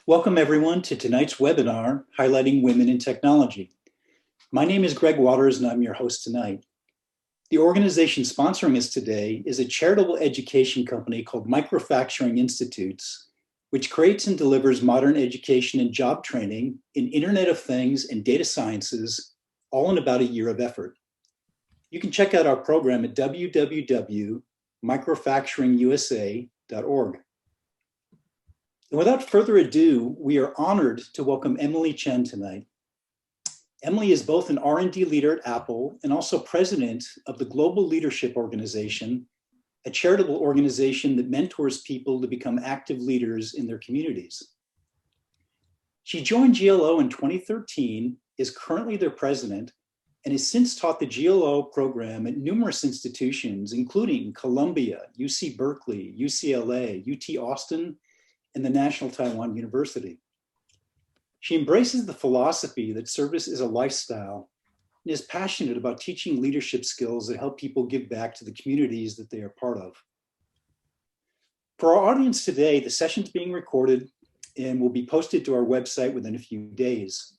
Welcome everyone to tonight's webinar, Highlighting Women in Technology. My name is Greg Waters and I'm your host tonight. The organization sponsoring us today is a charitable education company called Microfacturing Institutes, which creates and delivers modern education and job training in Internet of Things and data sciences, all in about a year of effort. You can check out our program at www.microfacturingusa.org. And without further ado, we are honored to welcome Emily Chen tonight. Emily is both an R&D leader at Apple and also president of the Global Leadership Organization, a charitable organization that mentors people to become active leaders in their communities. She joined GLO in 2013, is currently their president, and has since taught the GLO program at numerous institutions, including Columbia, UC Berkeley, UCLA, UT Austin, and the National Taiwan University. She embraces the philosophy that service is a lifestyle and is passionate about teaching leadership skills that help people give back to the communities that they are part of. For our audience today, the session is being recorded and will be posted to our website within a few days.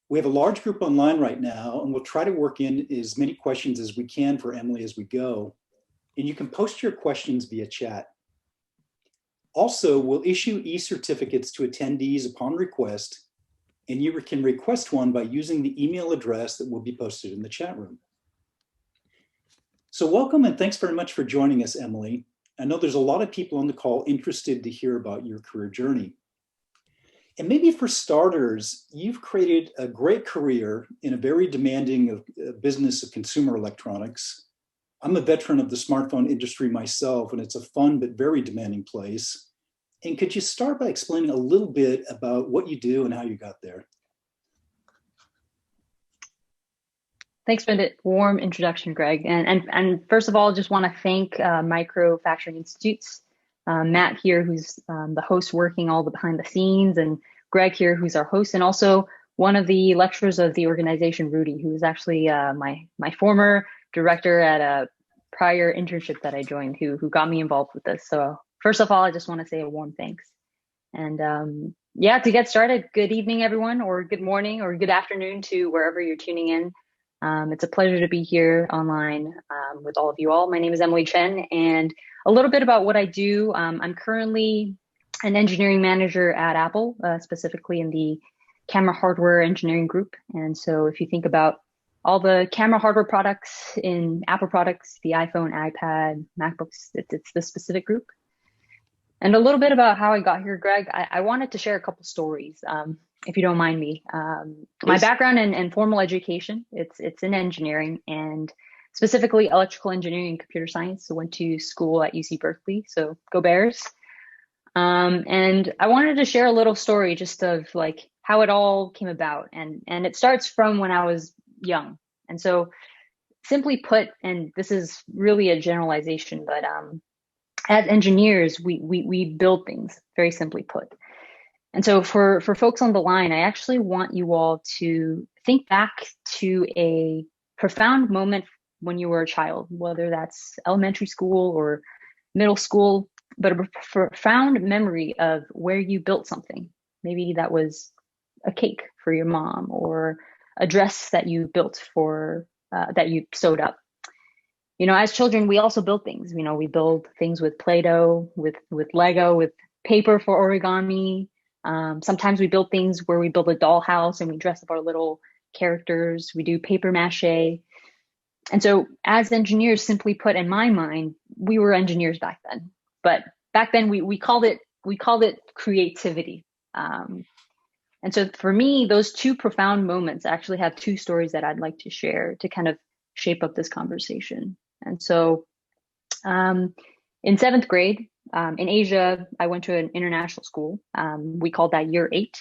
We have a large group online right now, and we'll try to work in as many questions as we can for Emily as we go. And you can post your questions via chat. Also, we'll issue e-certificates to attendees upon request, and you can request one by using the email address that will be posted in the chat room. So welcome and thanks very much for joining us, Emily. I know there's a lot of people on the call interested to hear about your career journey. And maybe for starters, you've created a great career in a very demanding business of consumer electronics. I'm a veteran of the smartphone industry myself, and it's a fun but very demanding place. And could you start by explaining a little bit about what you do and how you got there? Thanks for the warm introduction, Greg. And first of all, just want to thank Microfacturing Institutes, Matt here, who's the host working all the behind the scenes, and Greg here, who's our host, and also one of the lecturers of the organization, Rudy, who is actually my former director at a prior internship that I joined, who got me involved with this. So first of all, I just want to say a warm thanks. And yeah, to get started, good evening, everyone, or good morning, or good afternoon to wherever you're tuning in. It's a pleasure to be here online with all of you all. My name is Emily Chen, and a little bit about what I do. I'm currently an engineering manager at Apple, specifically in the camera hardware engineering group. And so if you think about all the camera hardware products in Apple products, the iPhone, iPad, MacBooks, it's this specific group. And a little bit about how I got here, Greg. I wanted to share a couple stories, if you don't mind me. My background in formal education, it's in engineering and specifically electrical engineering and computer science. So went to school at UC Berkeley, so go Bears. And I wanted to share a little story just of like how it all came about. And it starts from when I was young. And so simply put, and this is really a generalization, but as engineers, we build things, very simply put. And so for folks on the line, I actually want you all to think back to a profound moment when you were a child, whether that's elementary school or middle school, but a profound memory of where you built something. Maybe that was a cake for your mom, or a dress that you built for, that you sewed up. You know, as children, we also build things. You know, we build things with Play-Doh, with Lego, with paper for origami. Sometimes we build things where we build a dollhouse and we dress up our little characters. We do paper mache. And so as engineers, simply put, in my mind, we were engineers back then. But back then we called it creativity. And so for me, those two profound moments actually have two stories that I'd like to share to kind of shape up this conversation. And so in seventh grade, in Asia, I went to an international school. We called that year 8.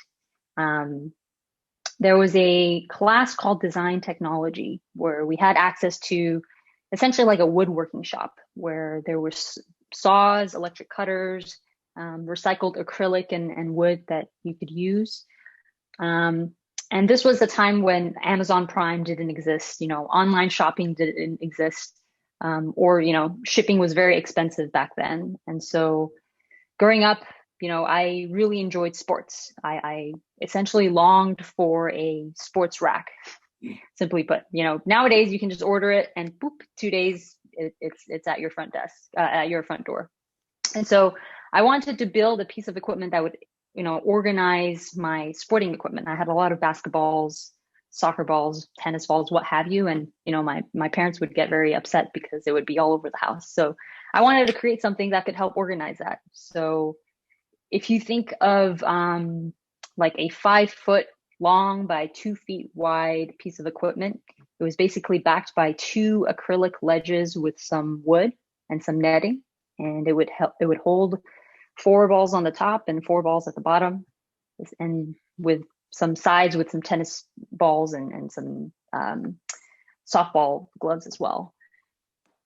There was a class called design technology where we had access to essentially like a woodworking shop where there were saws, electric cutters, recycled acrylic and wood that you could use. And this was the time when Amazon Prime didn't exist, you know, online shopping didn't exist, or, you know, shipping was very expensive back then. And so growing up, I really enjoyed sports. I essentially longed for a sports rack, simply put. Nowadays you can just order it and boop, 2 days it's at your front desk, at your front door. And so I wanted to build a piece of equipment that would, organize my sporting equipment. I had a lot of basketballs, soccer balls, tennis balls, what have you. And, my parents would get very upset because it would be all over the house. So I wanted to create something that could help organize that. So if you think of like a 5 foot long by 2 feet wide piece of equipment, it was basically backed by 2 acrylic ledges with some wood and some netting, and it would hold 4 balls on the top and 4 balls at the bottom, and with some sides with some tennis balls and some softball gloves as well.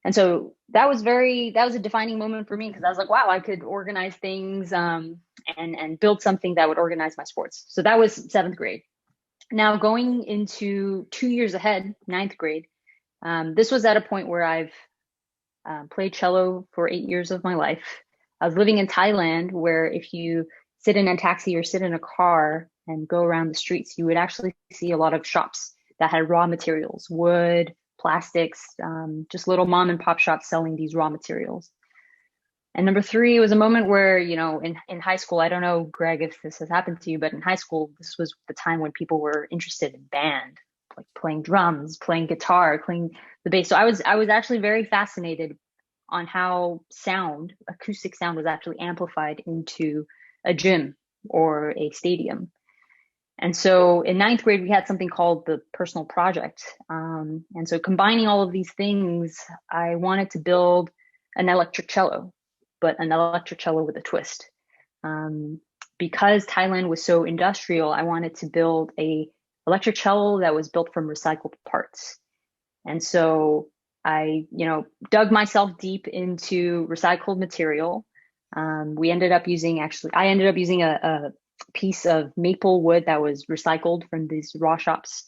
And so that was a defining moment for me, because I was like, wow, I could organize things and build something that would organize my sports. So that was 7th grade. Now going into 2 years ahead, 9th grade, this was at a point where I've played cello for 8 years of my life. I was living in Thailand, where if you sit in a taxi or sit in a car and go around the streets, you would actually see a lot of shops that had raw materials, wood, plastics, just little mom and pop shops selling these raw materials. And number 3, it was a moment where, in high school, I don't know, Greg, if this has happened to you, but in high school, this was the time when people were interested in band, like playing drums, playing guitar, playing the bass. So I was actually very fascinated on how acoustic sound was actually amplified into a gym or a stadium. And so in 9th grade, we had something called the personal project. And so combining all of these things, I wanted to build an electric cello, but an electric cello with a twist. Because Thailand was so industrial, I wanted to build a electric cello that was built from recycled parts. And so I, dug myself deep into recycled material. I ended up using a piece of maple wood that was recycled from these raw shops.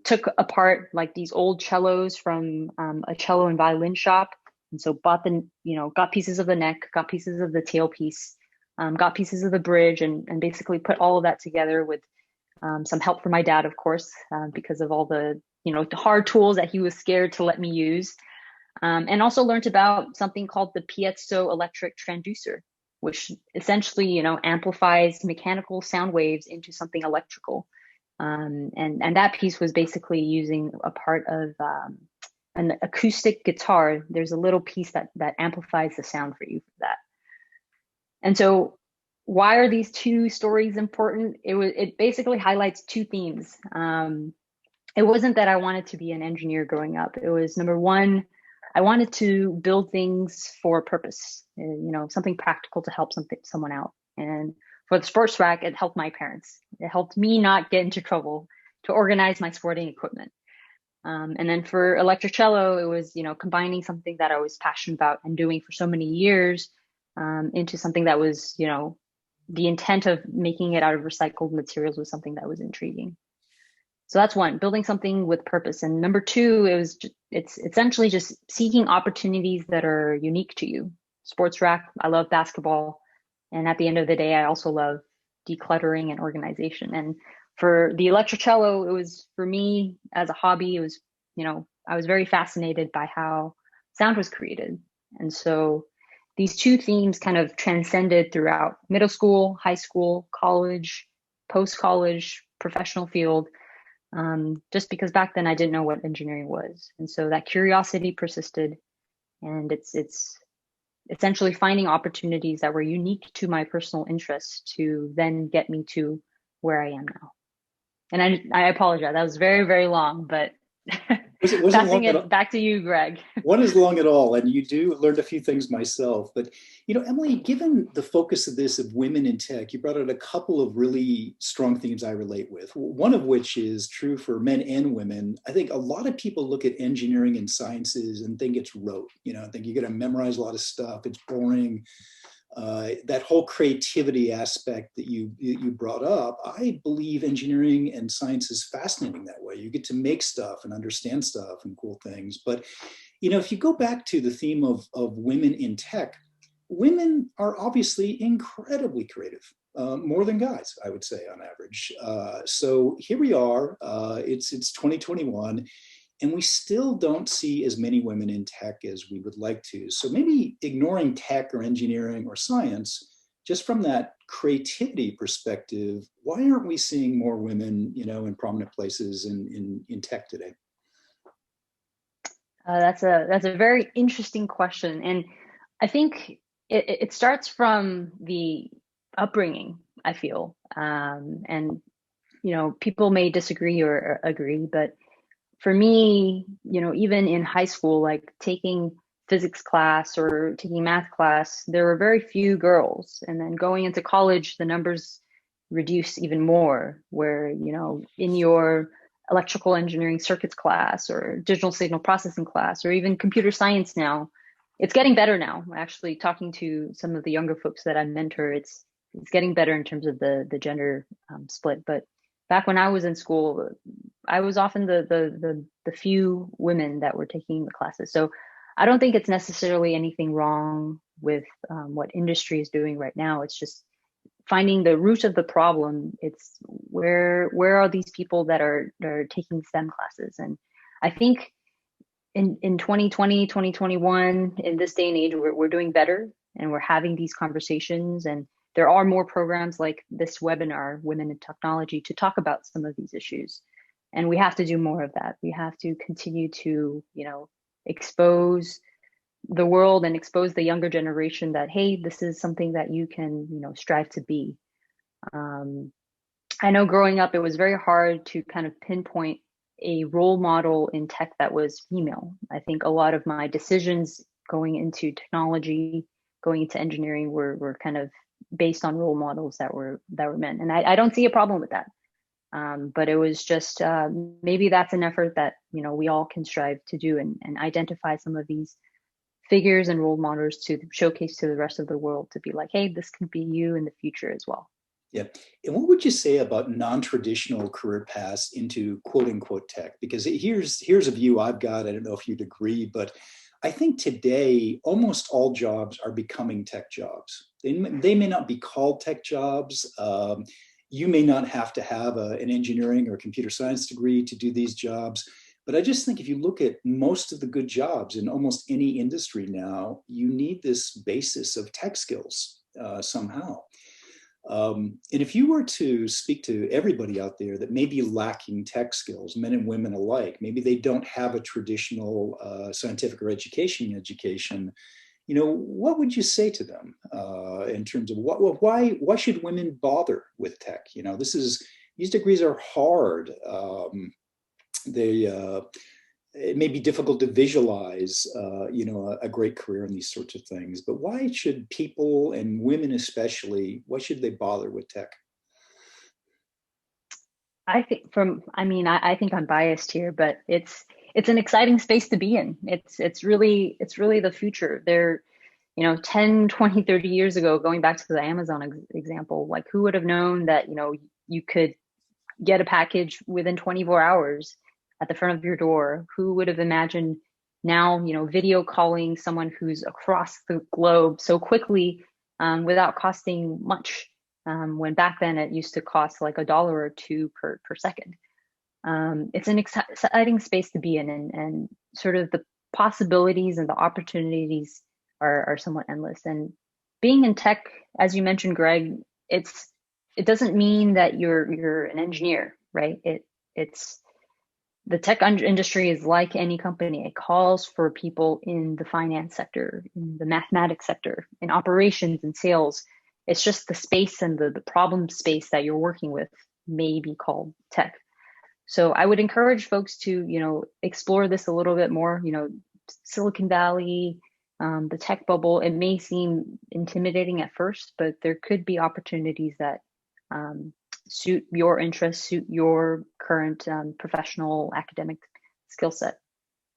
Took apart like these old cellos from a cello and violin shop. And so got pieces of the neck, got pieces of the tailpiece, got pieces of the bridge, and basically put all of that together with some help from my dad, of course, because of all the hard tools that he was scared to let me use. And also learned about something called the piezo electric transducer, which essentially, amplifies mechanical sound waves into something electrical. And that piece was basically using a part of an acoustic guitar. There's a little piece that amplifies the sound for you for that. And so why are these 2 stories important? It basically highlights 2 themes. It wasn't that I wanted to be an engineer growing up. It was, number 1, I wanted to build things for a purpose, something practical to help someone out. And for the sports rack, it helped my parents. It helped me not get into trouble to organize my sporting equipment. And then for electric cello, it was, combining something that I was passionate about and doing for so many years into something that was, the intent of making it out of recycled materials was something that was intriguing. So that's 1, building something with purpose. And number 2, it's essentially just seeking opportunities that are unique to you. Sports rack, I love basketball. And at the end of the day, I also love decluttering and organization. And for the electric cello, it was, for me as a hobby, it was, I was very fascinated by how sound was created. And so these 2 themes kind of transcended throughout middle school, high school, college, post-college, professional field. Just because back then I didn't know what engineering was. And so that curiosity persisted, and it's essentially finding opportunities that were unique to my personal interests to then get me to where I am now. And I apologize. That was very, very long, but passing it back to you, Greg. One is long at all, and you learned a few things myself. But, Emily, given the focus of this of women in tech, you brought out a couple of really strong themes I relate with, one of which is true for men and women. I think a lot of people look at engineering and sciences and think it's rote, think you got to memorize a lot of stuff, it's boring. That whole creativity aspect that you brought up, I believe engineering and science is fascinating that way. You get to make stuff and understand stuff and cool things. But, if you go back to the theme of women in tech, women are obviously incredibly creative, more than guys, I would say on average. So here we are, it's 2021, and we still don't see as many women in tech as we would like to. So maybe ignoring tech or engineering or science, just from that creativity perspective, why aren't we seeing more women, in prominent places in tech today? That's a very interesting question, and I think it starts from the upbringing. I feel, and people may disagree or agree, but for me, even in high school, like taking physics class or taking math class, there were very few girls. And then going into college, the numbers reduce even more, where, in your electrical engineering circuits class or digital signal processing class, or even computer science now, it's getting better now. Actually, talking to some of the younger folks that I mentor, it's getting better in terms of the gender split. But back when I was in school, I was often the few women that were taking the classes. So I don't think it's necessarily anything wrong with what industry is doing right now. It's just finding the root of the problem. It's where are these people that are taking STEM classes? And I think in 2020, 2021, in this day and age, we're doing better, and we're having these conversations, and there are more programs like this webinar, Women in Technology, to talk about some of these issues. And we have to do more of that. We have to continue to, expose the world and expose the younger generation that, hey, this is something that you can, strive to be. I know growing up, it was very hard to kind of pinpoint a role model in tech that was female. I think a lot of my decisions going into technology, going into engineering were kind of based on role models that were men. And I don't see a problem with that. But it was just maybe that's an effort that we all can strive to do, and identify some of these figures and role models to showcase to the rest of the world, to be like, hey, this could be you in the future as well. Yeah. And what would you say about non-traditional career paths into quote unquote tech? Because here's a view I've got. I don't know if you'd agree, but I think today almost all jobs are becoming tech jobs. They may not be called tech jobs. You may not have to have an engineering or computer science degree to do these jobs. But I just think if you look at most of the good jobs in almost any industry now, you need this basis of tech skills somehow. And if you were to speak to everybody out there that may be lacking tech skills, men and women alike, maybe they don't have a traditional scientific or education, what would you say to them in terms of why should women bother with tech? These degrees are hard. It may be difficult to visualize, a great career in these sorts of things. But why should people, and women especially, why should they bother with tech? I think I think I'm biased here, but it's an exciting space to be in. It's really the future. There, 10, 20, 30 years ago, going back to the Amazon example, like who would have known that, you could get a package within 24 hours at the front of your door? Who would have imagined now, video calling someone who's across the globe so quickly, without costing much, when back then it used to cost like $1 or $2 per second. It's an exciting space to be in, and sort of the possibilities and the opportunities are somewhat endless. And being in tech, as you mentioned, Greg, it doesn't mean that you're an engineer, right? It's the tech industry is like any company. It calls for people in the finance sector, in the mathematics sector, in operations and sales. It's just the space and the problem space that you're working with may be called tech. So I would encourage folks to, explore this a little bit more. Silicon Valley, the tech bubble, it may seem intimidating at first, but there could be opportunities that suit your interests, suit your current professional academic skill set.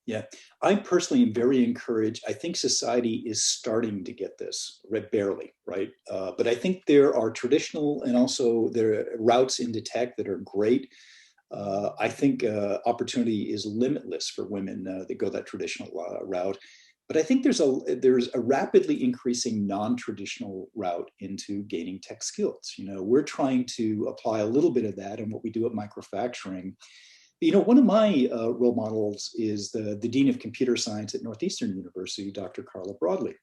Yeah, I personally am very encouraged. I think society is starting to get this, barely, right? But I think there are traditional and also there are routes into tech that are great. I think opportunity is limitless for women that go that traditional route. But I think there's a rapidly increasing non-traditional route into gaining tech skills. We're trying to apply a little bit of that in what we do at Microfacturing. One of my role models is the Dean of Computer Science at Northeastern University, Dr. Carla Broadley.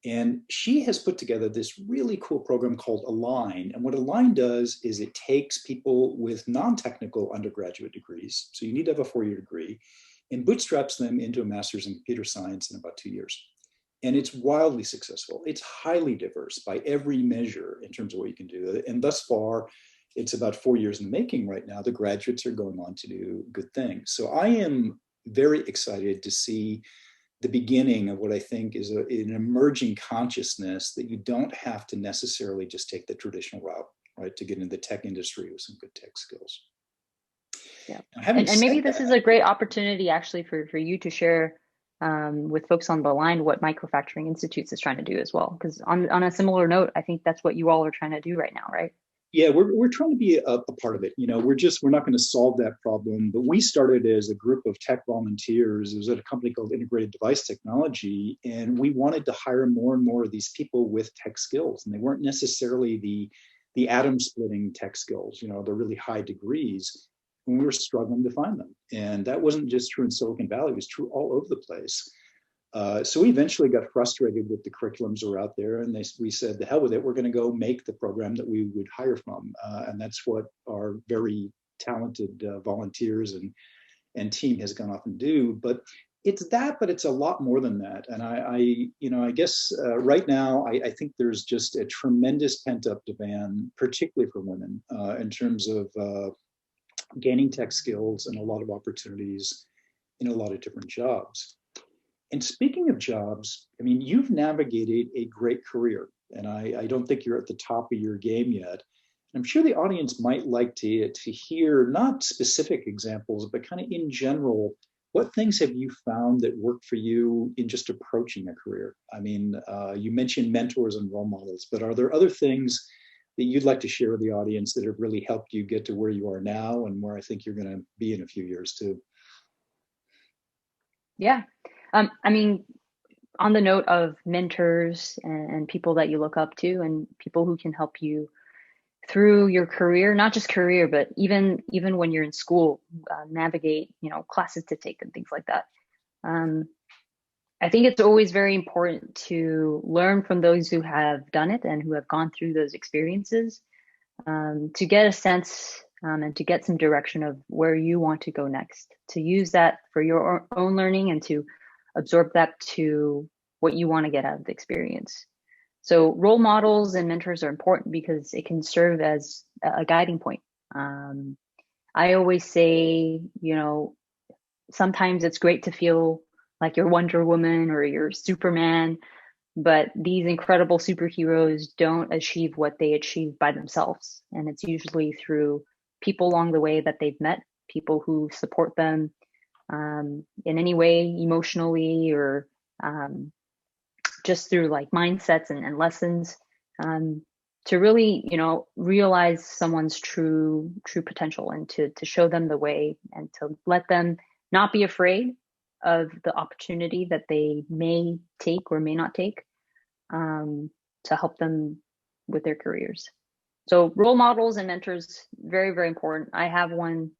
And she has put together this really cool program called Align. And what Align does is it takes people with non-technical undergraduate degrees, so you need to have a 4-year degree, and bootstraps them into a master's in computer science in about 2 years. And it's wildly successful. It's highly diverse by every measure in terms of what you can do. And thus far, it's about 4 years in the making right now. The graduates are going on to do good things. So I am very excited to see the beginning of what I think is an emerging consciousness that you don't have to necessarily just take the traditional route, right, to get into the tech industry with some good tech skills. Yeah, and maybe this is a great opportunity actually for you to share with folks on the line what Microfacturing Institutes is trying to do as well. Because on a similar note, I think that's what you all are trying to do right now, right? Yeah, we're trying to be a part of it. We're not going to solve that problem, but we started as a group of tech volunteers. It was at a company called Integrated Device Technology, and we wanted to hire more and more of these people with tech skills, and they weren't necessarily the atom splitting tech skills. They're really high degrees, and we were struggling to find them. And that wasn't just true in Silicon Valley; it was true all over the place. So we eventually got frustrated with the curriculums that were out there, and we said, the hell with it, we're going to go make the program that we would hire from. And that's what our very talented volunteers and team has gone off and do. But it's that, but it's a lot more than that. And I guess right now, I think there's just a tremendous pent up demand, particularly for women, in terms of gaining tech skills and a lot of opportunities in a lot of different jobs. And speaking of jobs, you've navigated a great career, and I don't think you're at the top of your game yet. I'm sure the audience might like to hear not specific examples, but kind of in general, what things have you found that work for you in just approaching a career? You mentioned mentors and role models, but are there other things that you'd like to share with the audience that have really helped you get to where you are now and where I think you're going to be in a few years too? Yeah. On the note of mentors and people that you look up to and people who can help you through your career, not just career, but even when you're in school, navigate, classes to take and things like that. I think it's always very important to learn from those who have done it and who have gone through those experiences, to get a sense and to get some direction of where you want to go next, to use that for your own learning and to absorb that to what you want to get out of the experience. So role models and mentors are important because it can serve as a guiding point. I always say, sometimes it's great to feel like you're Wonder Woman or you're Superman, but these incredible superheroes don't achieve what they achieve by themselves. And it's usually through people along the way that they've met, people who support them in any way, emotionally or just through like mindsets and lessons, to really, realize someone's true potential and to show them the way and to let them not be afraid of the opportunity that they may take or may not take, to help them with their careers. So role models and mentors, very, very important. I have one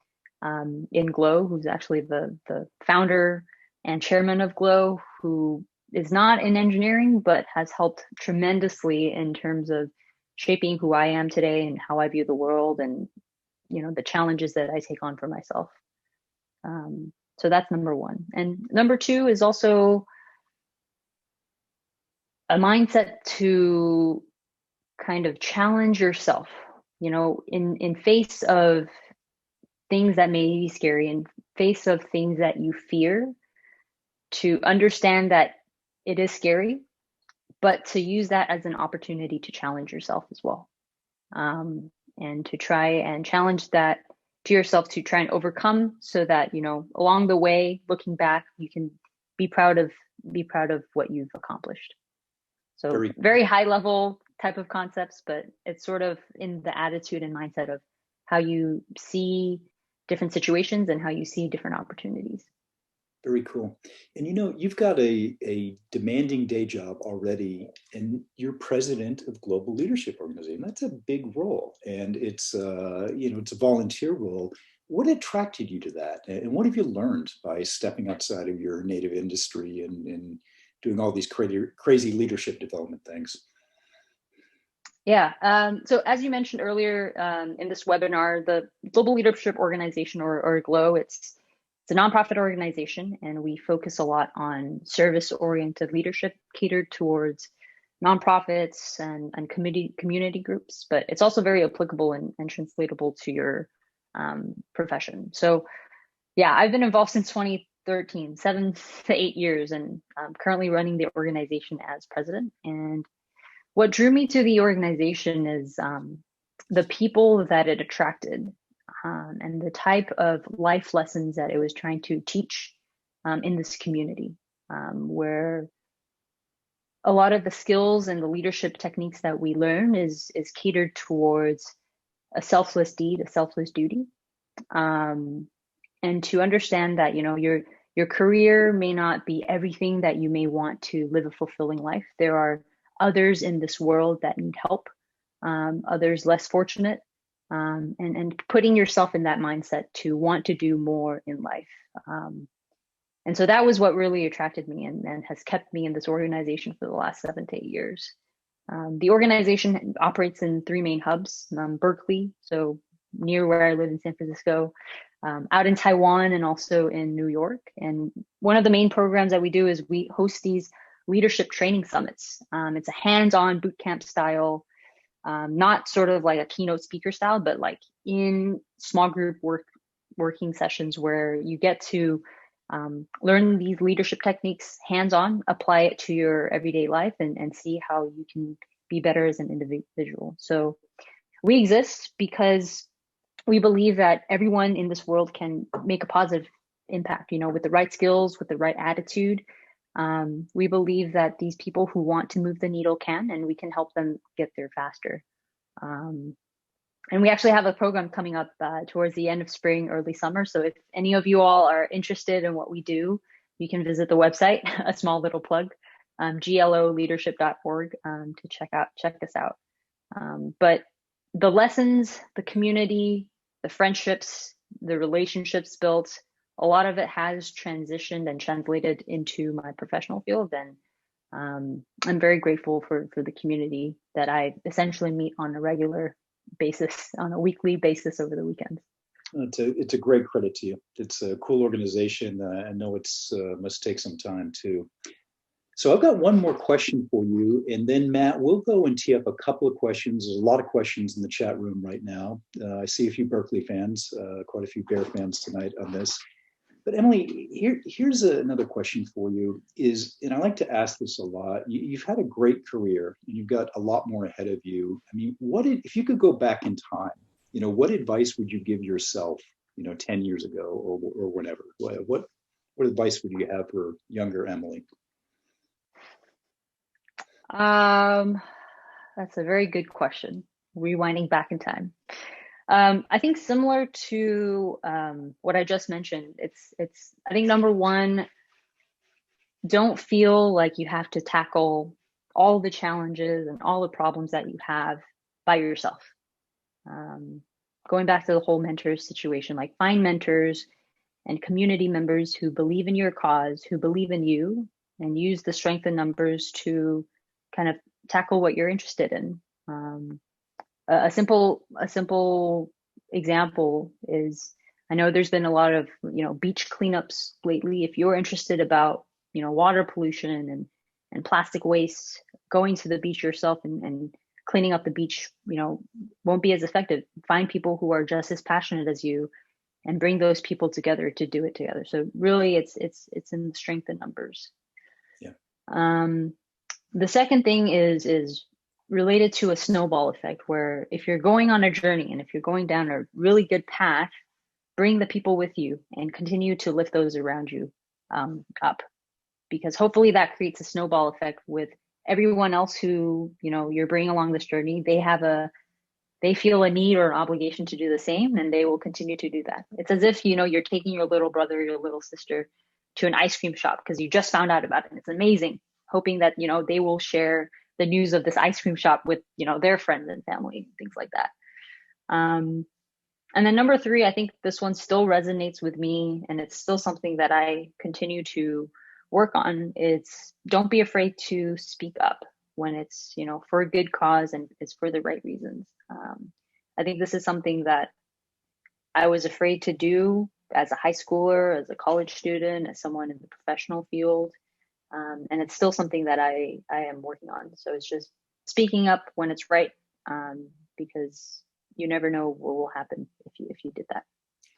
in Glow, who's actually the founder and chairman of Glow, who is not in engineering, but has helped tremendously in terms of shaping who I am today and how I view the world and, the challenges that I take on for myself. So that's number one. And number two is also a mindset to kind of challenge yourself, in face of things that may be scary, in face of things that you fear, to understand that it is scary, but to use that as an opportunity to challenge yourself as well. And to try and challenge that to yourself, to try and overcome, so that, along the way, looking back, you can be proud of what you've accomplished. So very high level type of concepts, but it's sort of in the attitude and mindset of how you see different situations and how you see different opportunities. Very cool. And you've got a demanding day job already, and you're president of Global Leadership Organization. That's a big role, and it's a volunteer role. What attracted you to that, and what have you learned by stepping outside of your native industry and doing all these crazy leadership development things? Yeah. So as you mentioned earlier in this webinar, the Global Leadership Organization, or GLOW, it's a nonprofit organization, and we focus a lot on service-oriented leadership catered towards nonprofits and community groups. But it's also very applicable and translatable to your profession. So yeah, I've been involved since 2013, 7 to 8 years, and I'm currently running the organization as president. And what drew me to the organization is the people that it attracted, and the type of life lessons that it was trying to teach in this community, where a lot of the skills and the leadership techniques that we learn is catered towards a selfless deed, a selfless duty, and to understand that your career may not be everything that you may want to live a fulfilling life. There are others in this world that need help, others less fortunate, and putting yourself in that mindset to want to do more in life. And so that was what really attracted me and has kept me in this organization for the last 7 to 8 years. The organization operates in 3 main hubs: Berkeley, so near where I live in San Francisco, out in Taiwan, and also in New York. And one of the main programs that we do is we host these leadership training summits. It's a hands-on boot camp style, not sort of like a keynote speaker style, but like in small group working sessions where you get to learn these leadership techniques hands-on, apply it to your everyday life, and see how you can be better as an individual. So we exist because we believe that everyone in this world can make a positive impact, with the right skills, with the right attitude. We believe that these people who want to move the needle can, and we can help them get there faster. And we actually have a program coming up towards the end of spring, early summer. So if any of you all are interested in what we do, you can visit the website, a small little plug, gloleadership.org, to check us out. But the lessons, the community, the friendships, the relationships built, a lot of it has transitioned and translated into my professional field. And I'm very grateful for the community that I essentially meet on a regular basis, on a weekly basis over the weekends. It's a great credit to you. It's a cool organization. I know it's must take some time too. So I've got one more question for you, and then Matt, we'll go and tee up a couple of questions. There's a lot of questions in the chat room right now. I see a few Berkeley fans, quite a few Bear fans tonight on this. But Emily, here's another question for you and I like to ask this a lot. You've had a great career and you've got a lot more ahead of you. I mean, if you could go back in time, what advice would you give yourself, 10 years ago or whatever? What advice would you have for younger Emily? That's a very good question. Rewinding back in time. I think similar to what I just mentioned, I think number one, don't feel like you have to tackle all the challenges and all the problems that you have by yourself. Going back to the whole mentors situation, like find mentors and community members who believe in your cause, who believe in you, and use the strength in numbers to kind of tackle what you're interested in. A simple example is, I know there's been a lot of beach cleanups lately. If you're interested about water pollution and plastic waste, going to the beach yourself and cleaning up the beach won't be as effective. Find people who are just as passionate as you and bring those people together to do it together. So really it's in the strength in numbers. Yeah. The second thing is related to a snowball effect, where if you're going on a journey and if you're going down a really good path, bring the people with you and continue to lift those around you up, because hopefully that creates a snowball effect with everyone else who you're bringing along this journey. They feel a need or an obligation to do the same, and they will continue to do that. It's as if you're taking your little brother, your little sister to an ice cream shop because you just found out about it and it's amazing, hoping that, they will share the news of this ice cream shop with, their friends and family, things like that. And then number 3, I think this one still resonates with me, and it's still something that I continue to work on. It's don't be afraid to speak up when it's, for a good cause and it's for the right reasons. I think this is something that I was afraid to do as a high schooler, as a college student, as someone in the professional field. And it's still something that I am working on. So it's just speaking up when it's right, because you never know what will happen if you did that.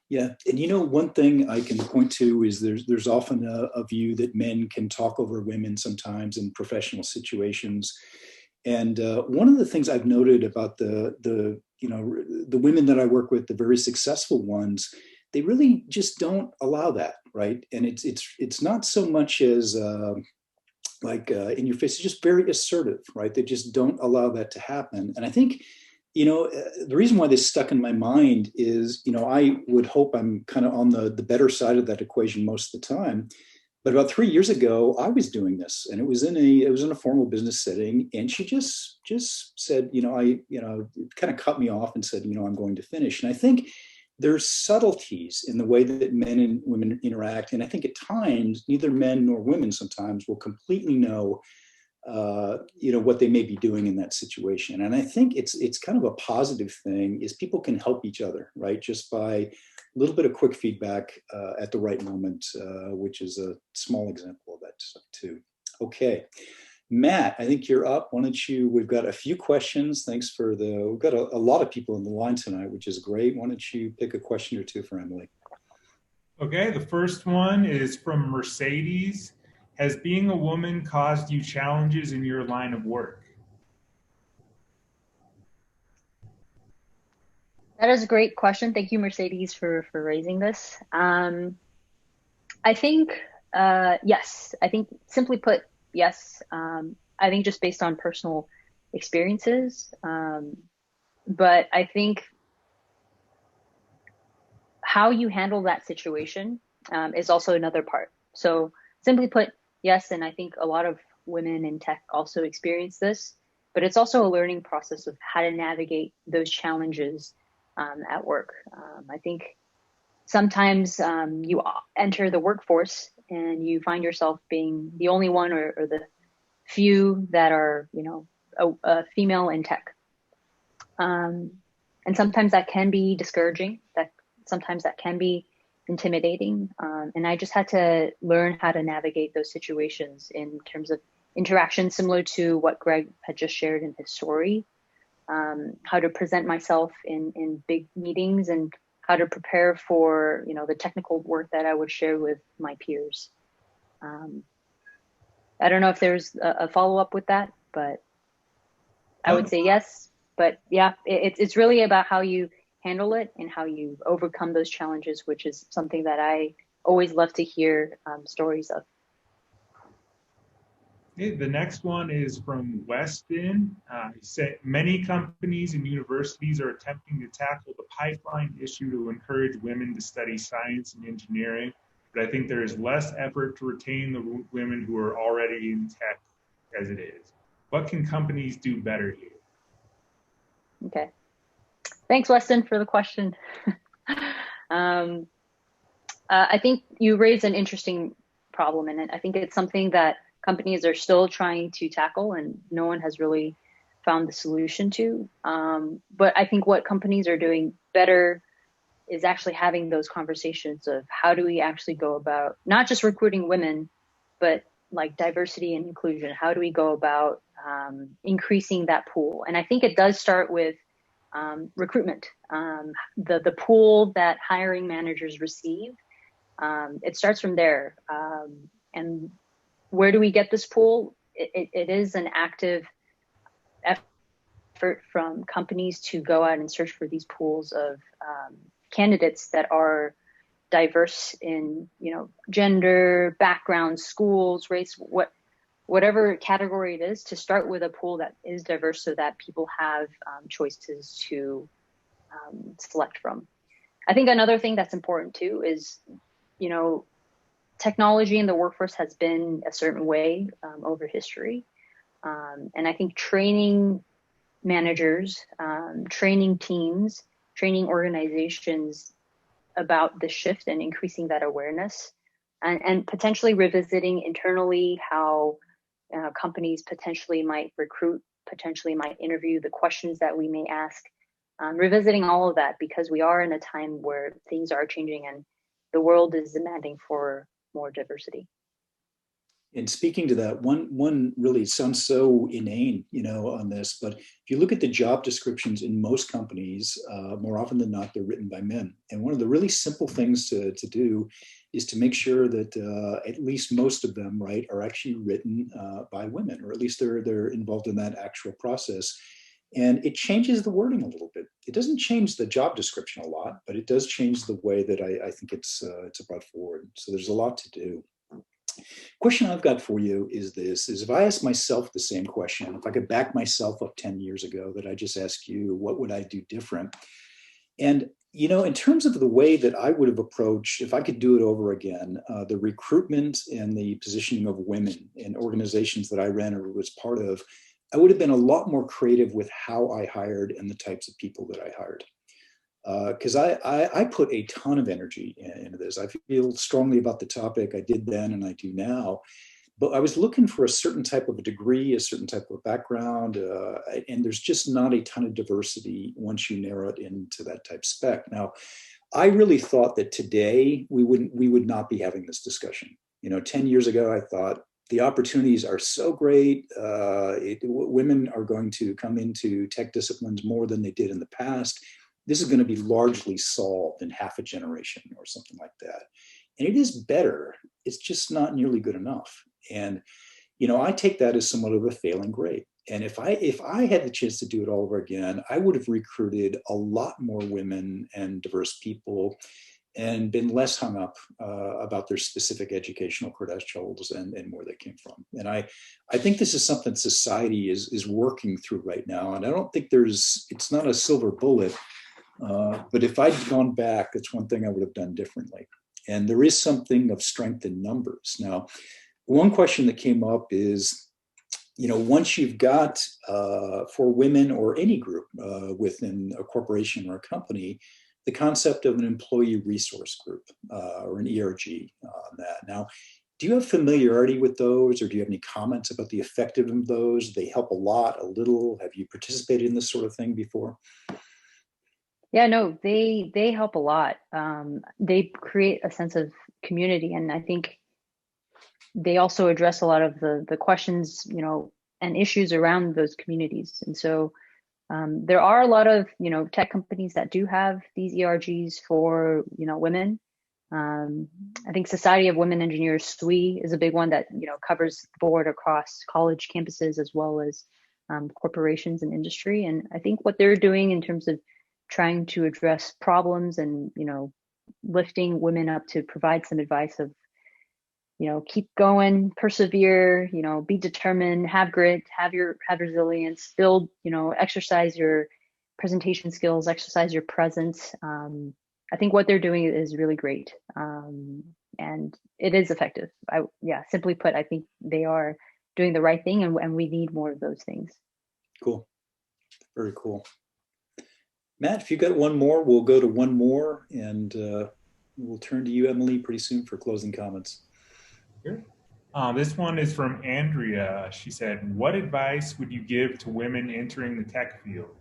Yeah, and one thing I can point to is there's often a view that men can talk over women sometimes in professional situations. And one of the things I've noted about the women that I work with, the very successful ones, they really just don't allow that, right? And it's not so much as in your face, it's just very assertive, right? They just don't allow that to happen. And I think, the reason why this stuck in my mind is, I would hope I'm kind of on the better side of that equation most of the time. But about 3 years ago, I was doing this, and it was in a formal business setting, and she just said, it kind of cut me off and said, I'm going to finish. And I think there's subtleties in the way that men and women interact, and I think at times neither men nor women sometimes will completely know, what they may be doing in that situation. And I think it's kind of a positive thing is people can help each other, right? Just by a little bit of quick feedback at the right moment, which is a small example of that stuff too. Okay, Matt, I think you're up. Why don't you, we've got a few questions. Thanks we've got a lot of people in the line tonight, which is great. Why don't you pick a question or two for Emily? Okay, the first one is from Mercedes. Has being a woman caused you challenges in your line of work? That is a great question. Thank you, Mercedes, for raising this. I think, yes. I think, simply put, yes. I think just based on personal experiences. But I think how you handle that situation is also another part. So simply put, yes, and I think a lot of women in tech also experience this, but it's also a learning process of how to navigate those challenges at work. I think sometimes you enter the workforce and you find yourself being the only one or the few that are, a female in tech. And sometimes that can be discouraging. Sometimes that can be intimidating. And I just had to learn how to navigate those situations in terms of interaction, similar to what Greg had just shared in his story. How to present myself in big meetings and how to prepare for, the technical work that I would share with my peers. I don't know if there's a follow-up with that, but I would say yes. But yeah, it's really about how you handle it and how you overcome those challenges, which is something that I always love to hear stories of. Okay, the next one is from Weston. He said, many companies and universities are attempting to tackle the pipeline issue to encourage women to study science and engineering, but I think there is less effort to retain the women who are already in tech as it is. What can companies do better here? Okay. Thanks, Weston, for the question. I think you raised an interesting problem, and I think it's something that companies are still trying to tackle, and no one has really found the solution to. But I think what companies are doing better is actually having those conversations of how do we actually go about not just recruiting women, but like diversity and inclusion. How do we go about increasing that pool? And I think it does start with recruitment. The pool that hiring managers receive, it starts from there. And where do we get this pool? It is an active effort from companies to go out and search for these pools of candidates that are diverse in, gender, background, schools, race, whatever category it is, to start with a pool that is diverse so that people have choices to select from. I think another thing that's important too is, technology in the workforce has been a certain way over history. And I think training managers, training teams, training organizations about the shift and increasing that awareness, and potentially revisiting internally how companies potentially might recruit, potentially might interview, the questions that we may ask, revisiting all of that, because we are in a time where things are changing and the world is demanding for more diversity. And speaking to that, one really sounds so inane, on this, but if you look at the job descriptions in most companies, more often than not, they're written by men. And one of the really simple things to do is to make sure that at least most of them, right, are actually written by women, or at least they're involved in that actual process. And it changes the wording a little bit. It doesn't change the job description a lot, but it does change the way that I think it's brought forward. So there's a lot to do. Question I've got for you is this, is if I ask myself the same question, if I could back myself up 10 years ago, that I just asked you, what would I do different? And, in terms of the way that I would have approached, if I could do it over again, the recruitment and the positioning of women in organizations that I ran or was part of, I would have been a lot more creative with how I hired and the types of people that I hired. Because I put a ton of energy into this. I feel strongly about the topic. I did then and I do now. But I was looking for a certain type of a degree, a certain type of background, and there's just not a ton of diversity once you narrow it into that type spec. Now, I really thought that today we would not be having this discussion. 10 years ago, I thought the opportunities are so great. Women are going to come into tech disciplines more than they did in the past. This is going to be largely solved in half a generation or something like that. And it is better. It's just not nearly good enough. And, I take that as somewhat of a failing grade. And if I had the chance to do it all over again, I would have recruited a lot more women and diverse people and been less hung up about their specific educational credentials and where they came from. And I think this is something society is working through right now. And I don't think it's not a silver bullet. But if I'd gone back, it's one thing I would have done differently. And there is something of strength in numbers. Now, one question that came up is, once you've got, for women or any group within a corporation or a company, the concept of an employee resource group or an ERG on that. Now, do you have familiarity with those, or do you have any comments about the effectiveness of those? They help a lot, a little. Have you participated in this sort of thing before? Yeah, no, they help a lot. They create a sense of community, and I think they also address a lot of the questions, and issues around those communities. And so there are a lot of, tech companies that do have these ERGs for, women. I think Society of Women Engineers, SWE, is a big one that, covers the board across college campuses as well as corporations and industry. And I think what they're doing in terms of trying to address problems and, lifting women up to provide some advice of, keep going, persevere, be determined, have grit, have resilience, build, exercise your presentation skills, exercise your presence. I think what they're doing is really great. And it is effective. Simply put, I think they are doing the right thing, and we need more of those things. Cool. Very cool. Matt, if you got one more, we'll go to one more, and we'll turn to you, Emily, pretty soon for closing comments. Sure. This one is from Andrea. She said, what advice would you give to women entering the tech field?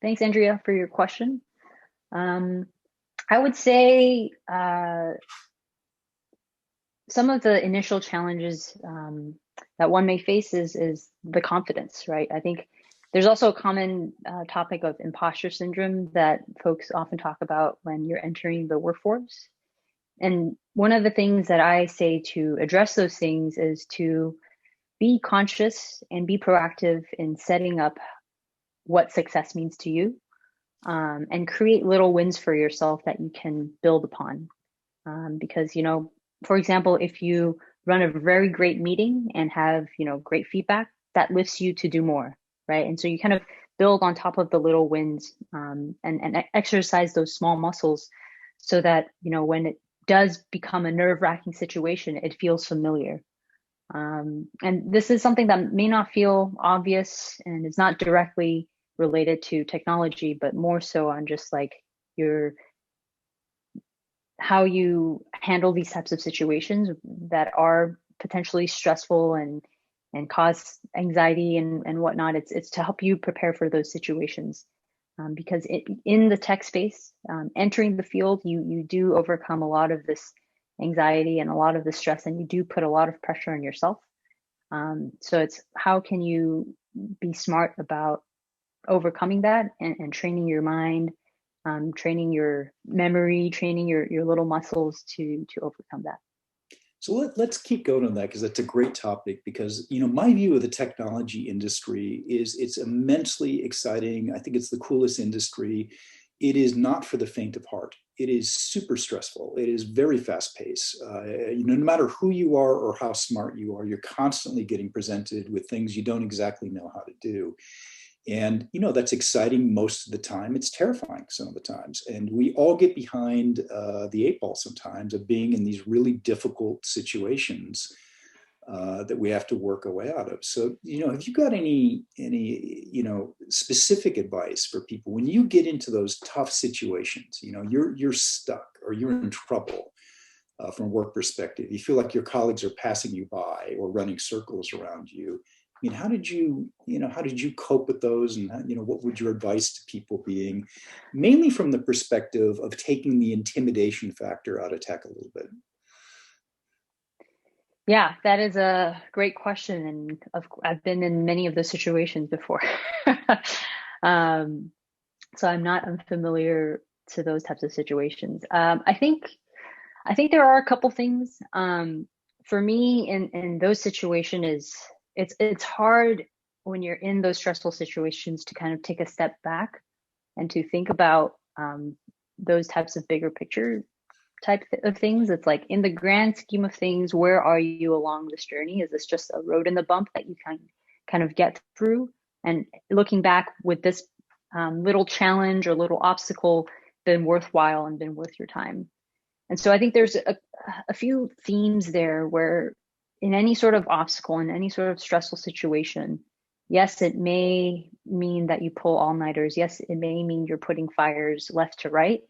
Thanks, Andrea, for your question. I would say some of the initial challenges that one may face is the confidence, right? I think there's also a common topic of imposter syndrome that folks often talk about when you're entering the workforce. And one of the things that I say to address those things is to be conscious and be proactive in setting up what success means to you, and create little wins for yourself that you can build upon. Because, for example, if you run a very great meeting and have, great feedback, that lifts you to do more, right? And so you kind of build on top of the little wins, and exercise those small muscles so that, when does become a nerve-wracking situation, it feels familiar. And this is something that may not feel obvious and is not directly related to technology, but more so on just like your how you handle these types of situations that are potentially stressful and cause anxiety and whatnot. It's to help you prepare for those situations. Because in the tech space, entering the field, you do overcome a lot of this anxiety and a lot of the stress, and you do put a lot of pressure on yourself. So it's how can you be smart about overcoming that and training your mind, training your memory, training your little muscles to overcome that. So let's keep going on that, because that's a great topic. Because, you know, my view of the technology industry is it's immensely exciting. I think it's the coolest industry. It is not for the faint of heart. It is super stressful. It is very fast paced. You know, no matter who you are or how smart you are, you're constantly getting presented with things you don't exactly know how to do. And, you know, that's exciting most of the time. It's terrifying some of the times. And we all get behind the eight ball sometimes of being in these really difficult situations that we have to work our way out of. So, you know, have you got any, you know, specific advice for people when you get into those tough situations? You know, you're stuck or you're in trouble from a work perspective. You feel like your colleagues are passing you by or running circles around you. I mean, how did you cope with those? And, you know, what would your advice to people being, mainly from the perspective of taking the intimidation factor out of tech a little bit? Yeah, that is a great question, and I've been in many of those situations before. um, so I'm not unfamiliar to those types of situations. I think there are a couple things. For me, in those situations, it's hard when you're in those stressful situations to kind of take a step back and to think about those types of bigger picture type of things. It's like, in the grand scheme of things, where are you along this journey? Is this just a road in the bump that you can kind of get through? And looking back, with this little challenge or little obstacle been worthwhile and been worth your time? And so I think there's a few themes there where, in any sort of obstacle, in any sort of stressful situation, yes, it may mean that you pull all-nighters. Yes, it may mean you're putting fires left to right.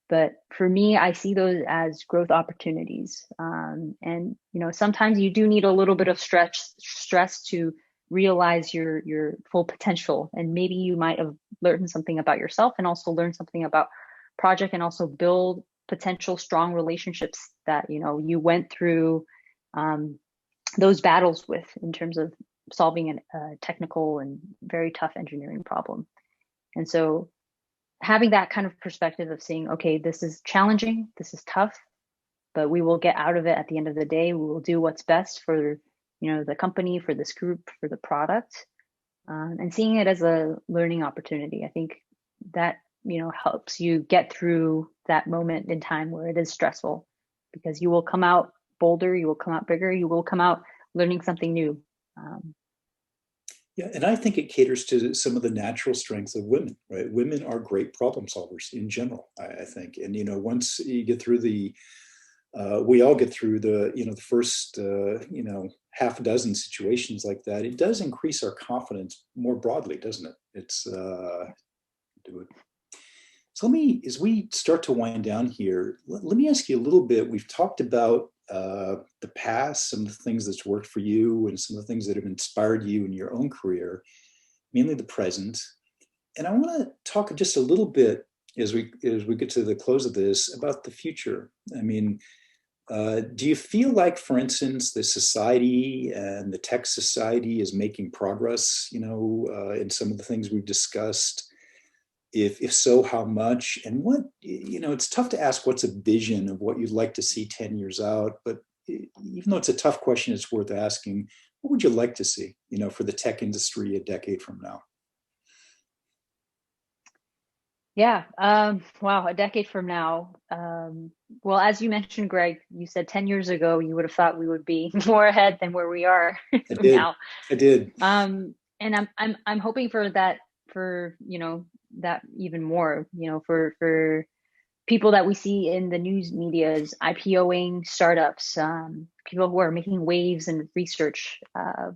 But for me, I see those as growth opportunities. And, you know, sometimes you do need a little bit of stress to realize your full potential. And maybe you might have learned something about yourself and also learn something about project, and also build potential strong relationships that, you know, you went through those battles with, in terms of solving a technical and very tough engineering problem. And so having that kind of perspective of seeing, okay, this is challenging, this is tough, but we will get out of it at the end of the day. We will do what's best for, you know, the company, for this group, for the product, and seeing it as a learning opportunity. I think that, you know, helps you get through that moment in time where it is stressful, because you will come out bolder, you will come out bigger, you will come out learning something new. Yeah, and I think it caters to some of the natural strengths of women, right? Women are great problem solvers in general, I think. And, you know, once you get through we all get through the first, half a dozen situations like that, it does increase our confidence more broadly, doesn't it? It's, do it. So as we start to wind down here, let me ask you a little bit. We've talked about the past, some of the things that's worked for you, and some of the things that have inspired you in your own career, mainly the present. And I want to talk just a little bit as we get to the close of this about the future. I mean, do you feel like, for instance, the society and the tech society is making progress, in some of the things we've discussed? If so, how much? And what, it's tough to ask what's a vision of what you'd like to see 10 years out, but even though it's a tough question, it's worth asking. What would you like to see, for the tech industry a decade from now? Yeah. Wow. A decade from now. Well, as you mentioned, Greg, you said 10 years ago, you would have thought we would be more ahead than where we are now. I did. And I'm hoping for that, that even more, for people that we see in the news medias, IPOing startups, people who are making waves in research,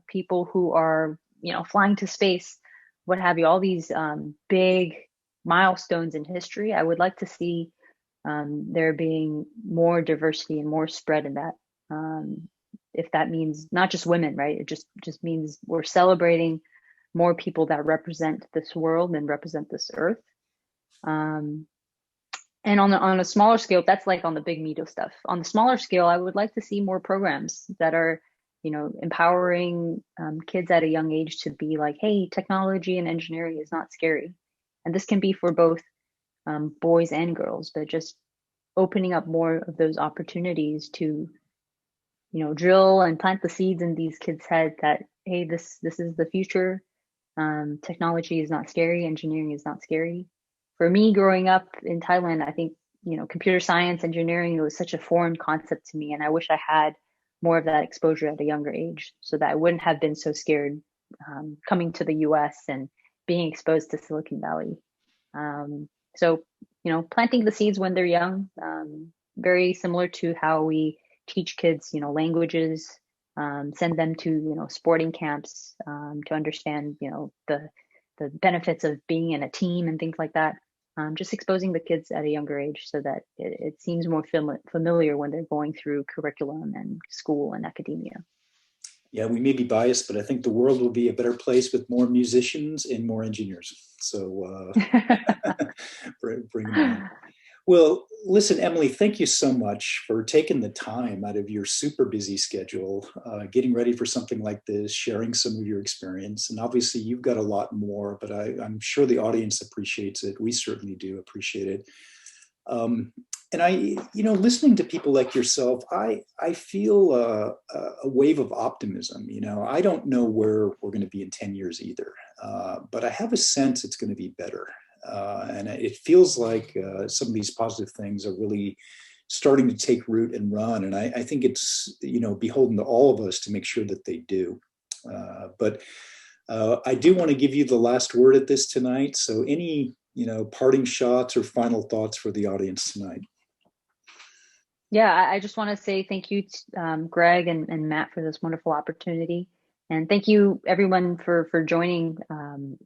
people who are, flying to space, what have you, all these big milestones in history. I would like to see there being more diversity and more spread in that. If that means not just women, right? It just means we're celebrating more people that represent this world and represent this earth. And on a smaller scale, that's like on the big media stuff. On the smaller scale, I would like to see more programs that are, empowering kids at a young age to be like, hey, technology and engineering is not scary. And this can be for both boys and girls, but just opening up more of those opportunities to, drill and plant the seeds in these kids' head that, hey, this is the future. Technology is not scary. Engineering is not scary. For me, growing up in Thailand, I think, computer science, engineering, it was such a foreign concept to me. And I wish I had more of that exposure at a younger age so that I wouldn't have been so scared coming to the US and being exposed to Silicon Valley. So, planting the seeds when they're young, very similar to how we teach kids, languages, send them to, sporting camps to understand, the benefits of being in a team and things like that. Just exposing the kids at a younger age so that it seems more familiar when they're going through curriculum and school and academia. Yeah, we may be biased, but I think the world will be a better place with more musicians and more engineers. So bring them on. Well, listen, Emily, thank you so much for taking the time out of your super busy schedule, getting ready for something like this, sharing some of your experience. And obviously you've got a lot more, but I'm sure the audience appreciates it. We certainly do appreciate it. And listening to people like yourself, I feel a wave of optimism. I don't know where we're going to be in 10 years either, but I have a sense it's going to be better. And it feels like some of these positive things are really starting to take root and run. And I think it's, beholden to all of us to make sure that they do. But I do want to give you the last word at this tonight. So any, parting shots or final thoughts for the audience tonight? Yeah, I just want to say thank you to Greg and Matt for this wonderful opportunity. And thank you everyone for joining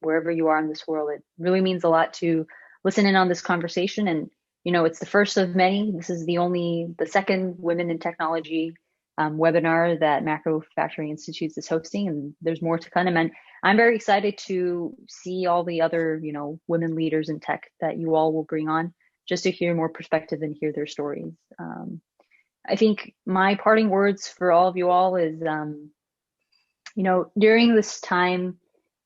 wherever you are in this world. It really means a lot to listen in on this conversation. And, it's the first of many. This is the second Women in Technology webinar that Microfacturing Institutes is hosting, and there's more to come. And I'm very excited to see all the other, women leaders in tech that you all will bring on, just to hear more perspective and hear their stories. I think my parting words for all of you all is, during this time,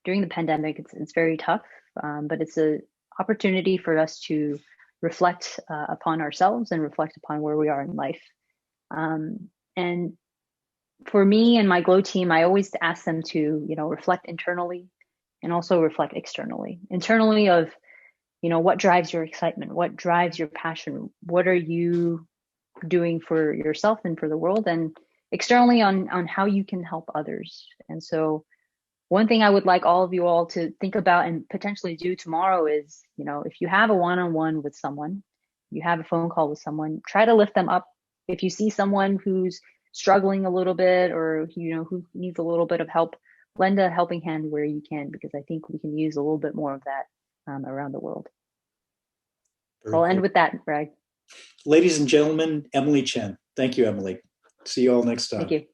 during the pandemic, it's very tough, but it's an opportunity for us to reflect upon ourselves and reflect upon where we are in life. And for me and my Glow team, I always ask them to, reflect internally and also reflect externally. Internally of, what drives your excitement? What drives your passion? What are you doing for yourself and for the world? And externally on how you can help others. And so one thing I would like all of you all to think about and potentially do tomorrow is, if you have a one-on-one with someone, you have a phone call with someone, try to lift them up. If you see someone who's struggling a little bit or, who needs a little bit of help, lend a helping hand where you can, because I think we can use a little bit more of that around the world. So I'll end with that, Greg. Ladies and gentlemen, Emily Chen. Thank you, Emily. See you all next time. Thank you.